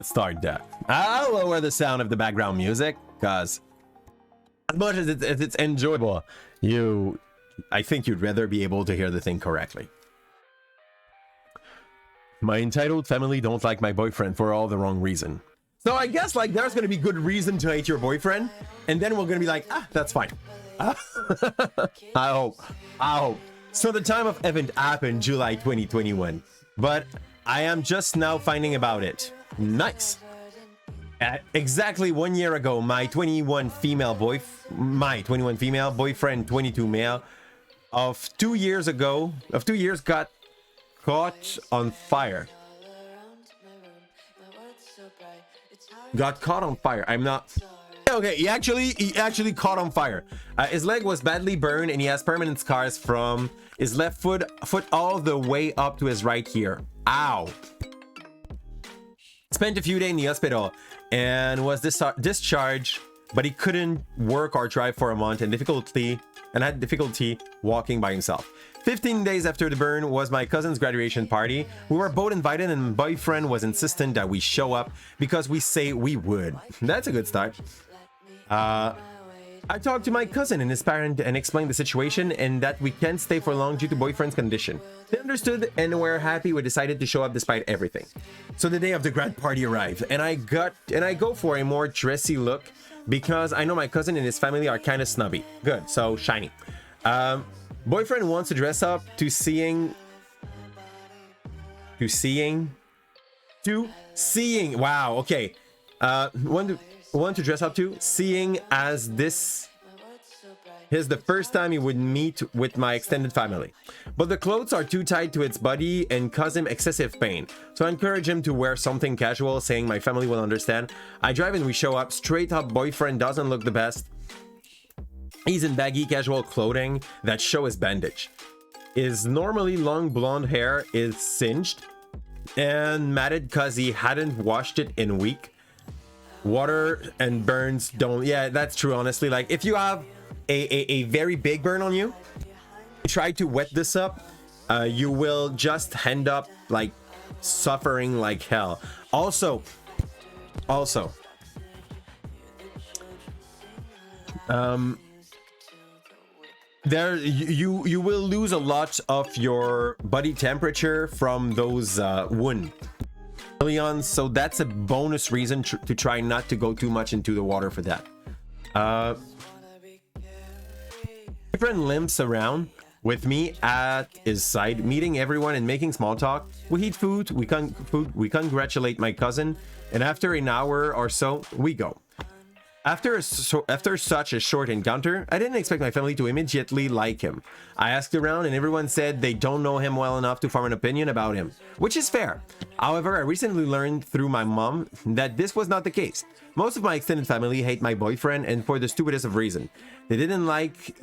Start that. I'll lower the sound of the background music because as much as it's enjoyable, I think you'd rather be able to hear the thing correctly. My entitled family don't like my boyfriend for all the wrong reason. So I guess like there's gonna be good reason to hate your boyfriend, and then we're gonna be like, that's fine. I hope. So the time of event happened July 2021, but I am just now finding about it. Nice. Exactly 1 year ago, my 21 female boyfriend, 22 male, of 2 years got caught on fire. Got caught on fire. I'm not. Okay, he actually caught on fire. His leg was badly burned, and he has permanent scars from his left foot all the way up to his right ear. Ow. Spent a few days in the hospital and was discharged, but he couldn't work or drive for a month and had difficulty walking by himself. 15 days after the burn was my cousin's graduation party. We were both invited, and my boyfriend was insistent that we show up because we say we would. That's a good start. I talked to my cousin and his parent and explained the situation and that we can't stay for long due to boyfriend's condition. They understood and were happy. We decided to show up despite everything. So the day of the grad party arrived, and I go for a more dressy look because I know my cousin and his family are kind of snobby. Good, so shiny. Boyfriend wants to dress up to seeing. Wow. Okay. Want to dress up to seeing as this is the first time he would meet with my extended family, but the clothes are too tight to its body and cause him excessive pain, so I encourage him to wear something casual, saying my family will understand. I drive and we show up. Straight up, boyfriend doesn't look the best. He's in baggy casual clothing that show his bandage. His normally long blonde hair is singed and matted because he hadn't washed it in a week. Water and burns don't. Yeah, that's true. Honestly, like if you have a very big burn on you, try to wet this up, you will just end up like suffering like hell. Also, there you will lose a lot of your body temperature from those wounds. So that's a bonus reason to try not to go too much into the water for that. My friend limps around with me at his side, meeting everyone and making small talk. We eat food, we congratulate my cousin, and after an hour or so, we go. After such a short encounter, I didn't expect my family to immediately like him. I asked around and everyone said they don't know him well enough to form an opinion about him, which is fair. However, I recently learned through my mom that this was not the case. Most of my extended family hate my boyfriend, and for the stupidest of reasons. They didn't like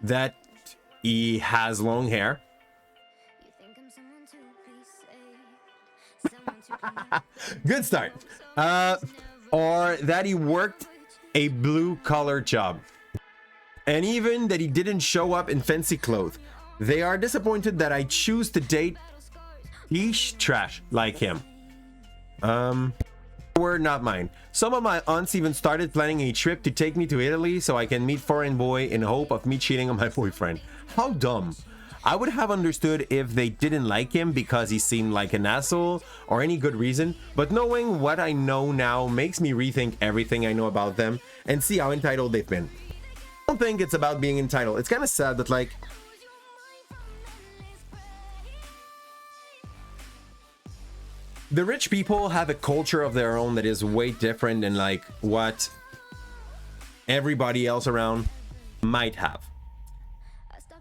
that he has long hair. Good start. Or that he worked a blue-collar job, and even that he didn't show up in fancy clothes. They are disappointed that I choose to date trash like him. Word not mine. Some of my aunts even started planning a trip to take me to Italy so I can meet foreign boy in hope of me cheating on my boyfriend. How dumb. I would have understood if they didn't like him because he seemed like an asshole or any good reason, but knowing what I know now makes me rethink everything I know about them and see how entitled they've been. I don't think it's about being entitled. It's kind of sad that like the rich people have a culture of their own that is way different than like what everybody else around might have.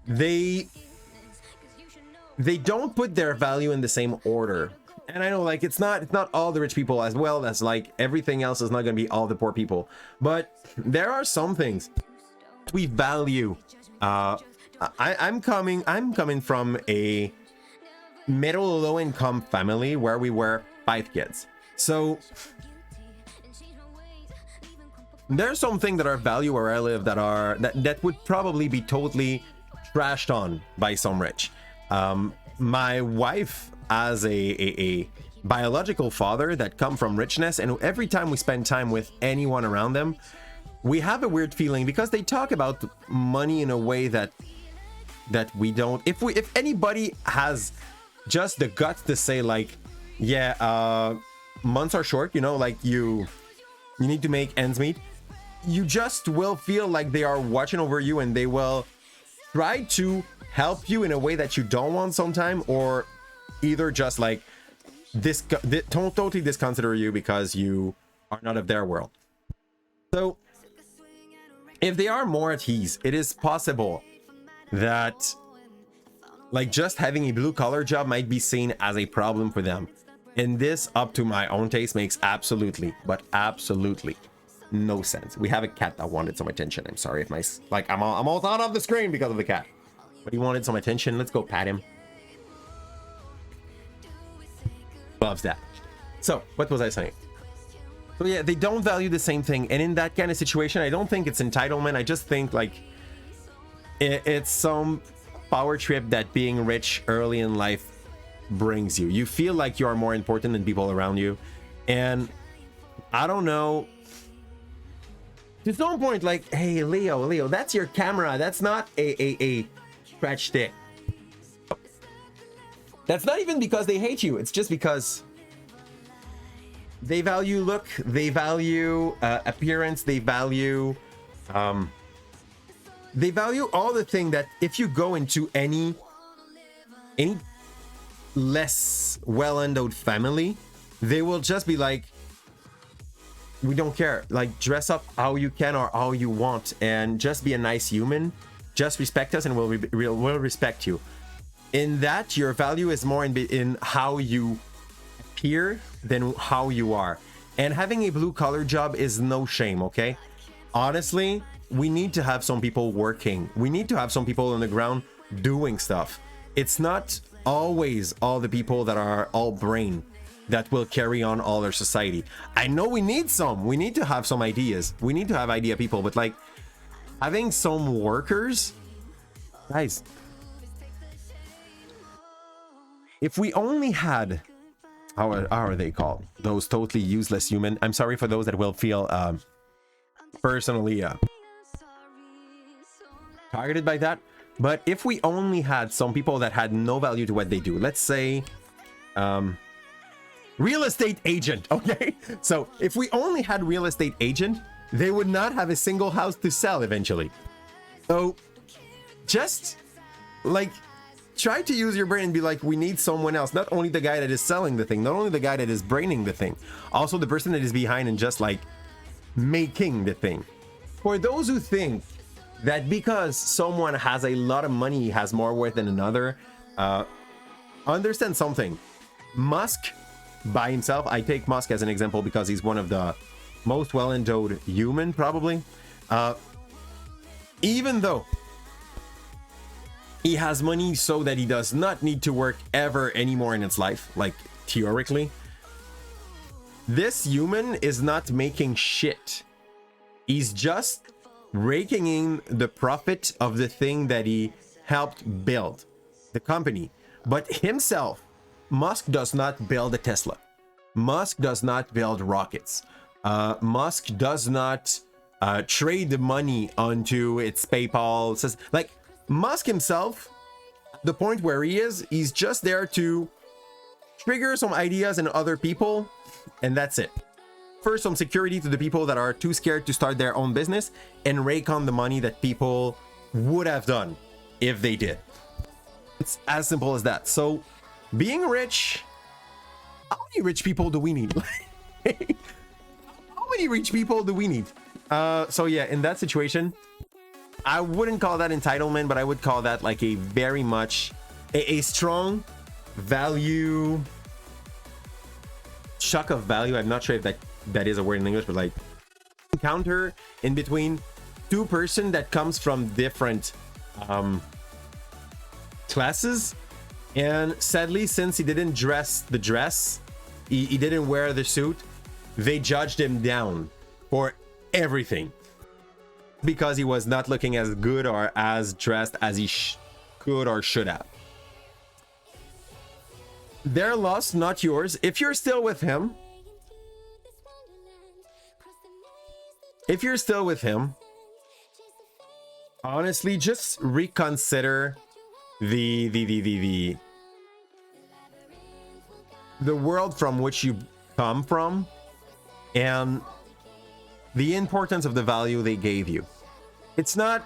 They don't put their value in the same order. And I know like it's not all the rich people as well as like everything else is not going to be all the poor people. But there are some things we value. I'm coming from a middle low income family where we were 5 kids. So there's something that are value where I live that would probably be totally trashed on by some rich. My wife has a biological father that come from richness, and every time we spend time with anyone around them, we have a weird feeling because they talk about money in a way that we don't. If anybody has just the guts to say like, yeah, months are short, you know, like you need to make ends meet, you just will feel like they are watching over you and they will try to help you in a way that you don't want sometime, or either just like totally disconsider you because you are not of their world. So if they are more at ease, it is possible that like just having a blue collar job might be seen as a problem for them. And this, up to my own taste, makes absolutely, but absolutely no sense. We have a cat that wanted some attention. I'm sorry if I'm almost out of the screen because of the cat, but he wanted some attention. Let's go pat him. Loves that. So what was I saying? So yeah, they don't value the same thing, and in that kind of situation, I don't think it's entitlement. I just think like it's some power trip that being rich early in life brings you. You feel like you are more important than people around you, and I don't know, to some point, like, hey Leo, that's your camera, that's not a scratch stick. That's not even because they hate you, it's just because they value look, they value appearance, they value all the thing that if you go into any less well-endowed family, they will just be like, we don't care, like dress up how you can or how you want and just be a nice human, just respect us and we'll respect you. In that, your value is more in how you appear than how you are. And having a blue collar job is no shame, okay? Honestly, we need to have some people working. We need to have some people on the ground doing stuff. It's not always all the people that are all brain that will carry on all our society. I know we need to have some ideas. We need to have idea people, but like having some workers, guys, if we only had, how are they called? Those totally useless human. I'm sorry for those that will feel personally targeted by that. But if we only had some people that had no value to what they do, let's say real estate agent, okay? So if we only had real estate agent, they would not have a single house to sell eventually. So just like try to use your brain and be like, we need someone else, not only the guy that is selling the thing, not only the guy that is braining the thing, also the person that is behind and just like making the thing. For those who think that because someone has a lot of money, he has more worth than another, understand something. Musk by himself, I take Musk as an example because he's one of the most well-endowed human probably, even though he has money so that he does not need to work ever anymore in his life, like theoretically, this human is not making shit. He's just raking in the profit of the thing that he helped build, the company. But himself, Musk does not build a Tesla. Musk does not build rockets. Musk does not trade the money onto its PayPal. It says, like, Musk himself, the point where he is, he's just there to trigger some ideas in other people, and that's it. First, some security to the people that are too scared to start their own business, and rake on the money that people would have done if they did. It's as simple as that. So being rich, how many rich people do we need? How many rich people do we need? So yeah, in that situation, I wouldn't call that entitlement, but I would call that like a very much a strong value, shock of value. I'm not sure if that is a word in English, but like encounter in between two person that comes from different classes, and sadly, since he didn't dress the dress, he didn't wear the suit, they judged him down for everything because he was not looking as good or as dressed as he could or should have. Their loss, not yours. If you're still with him, honestly, just reconsider the world from which you come from and the importance of the value they gave you. It's not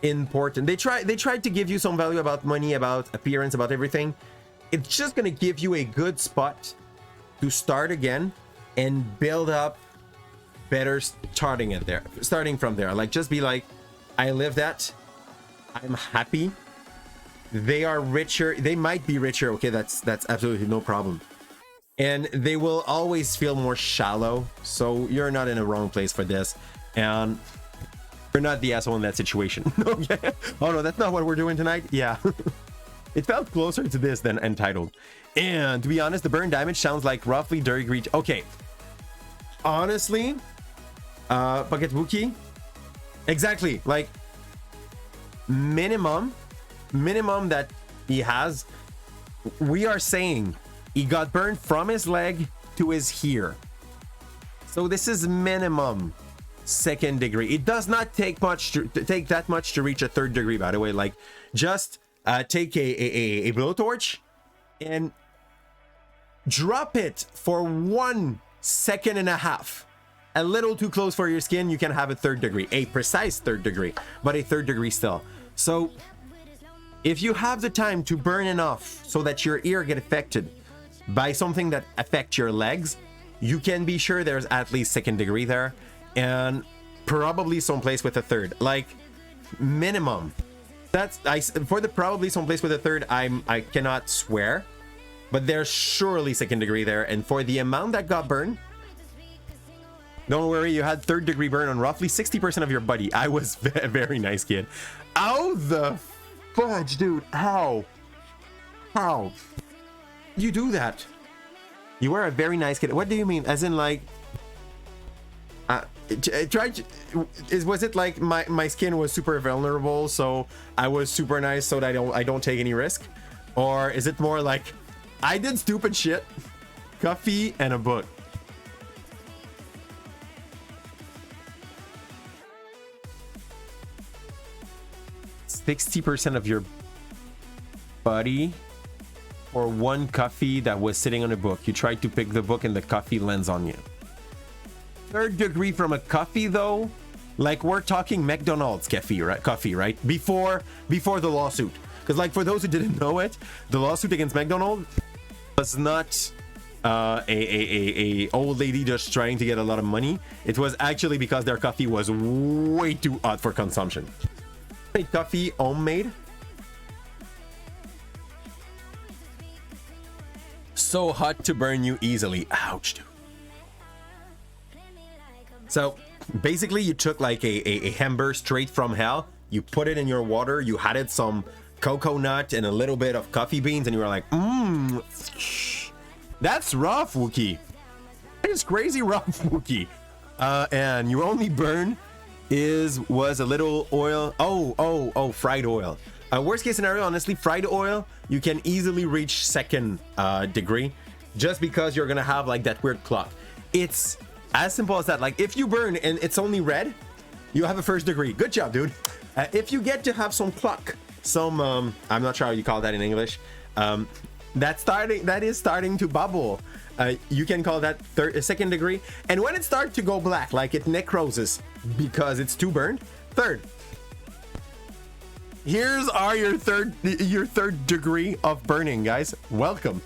important. They tried to give you some value about money, about appearance, about everything. It's just gonna give you a good spot to start again and build up better starting from there. Like, just be like, I live that, I'm happy. They are richer, they might be richer, okay, that's absolutely no problem, and they will always feel more shallow. So you're not in a wrong place for this, and you're not the asshole in that situation. Okay. Oh no, that's not what we're doing tonight. Yeah. It felt closer to this than Entitled. And to be honest, the burn damage sounds like roughly degree. Okay. Honestly, Bucket Wookie, exactly, like minimum that he has, we are saying he got burned from his leg to his here. So this is minimum 2nd degree. It does not take that much to reach a 3rd degree, by the way. Like, just take a blowtorch and drop it for 1.5 seconds. A little too close for your skin, you can have a 3rd degree, a precise 3rd degree, but a 3rd degree still. So if you have the time to burn enough so that your ear get affected by something that affects your legs, you can be sure there's at least 2nd degree there, and probably someplace with a 3rd, like minimum. That's for the probably someplace with a 3rd, I cannot swear, but there's surely 2nd degree there. And for the amount that got burned, don't worry, you had 3rd degree burn on roughly 60% of your body. I was a very nice kid. How the fudge, dude? How you do that? You were a very nice kid. What do you mean? As in, like, was it like my skin was super vulnerable, so I was super nice so that I don't take any risk? Or is it more like I did stupid shit, coffee and a book? %60 of your body or one coffee that was sitting on a book. You tried to pick the book and the coffee lands on you. 3rd degree from a coffee, though, like we're talking McDonald's coffee, right? Before the lawsuit. Because, like, for those who didn't know it, the lawsuit against McDonald's was not a old lady just trying to get a lot of money. It was actually because their coffee was way too hot for consumption. Coffee homemade, so hot to burn you easily. Ouch, dude. So basically, you took like a hamburger straight from hell, you put it in your water, you added some coconut and a little bit of coffee beans, and you were like, that's rough, Wookie. That is crazy rough, Wookie. And you only burn was a little oil. Oh, fried oil. Worst case scenario, honestly, fried oil, you can easily reach 2nd degree, just because you're gonna have like that weird clock. It's as simple as that. Like, if you burn and it's only red, you have a 1st degree. Good job, dude. If you get to have some clock, some I'm not sure how you call that in English, that is starting to bubble, you can call that 2nd degree. And when it starts to go black, like it necroses because it's too burned, 3rd. Here's your 3rd degree of burning, guys. Welcome.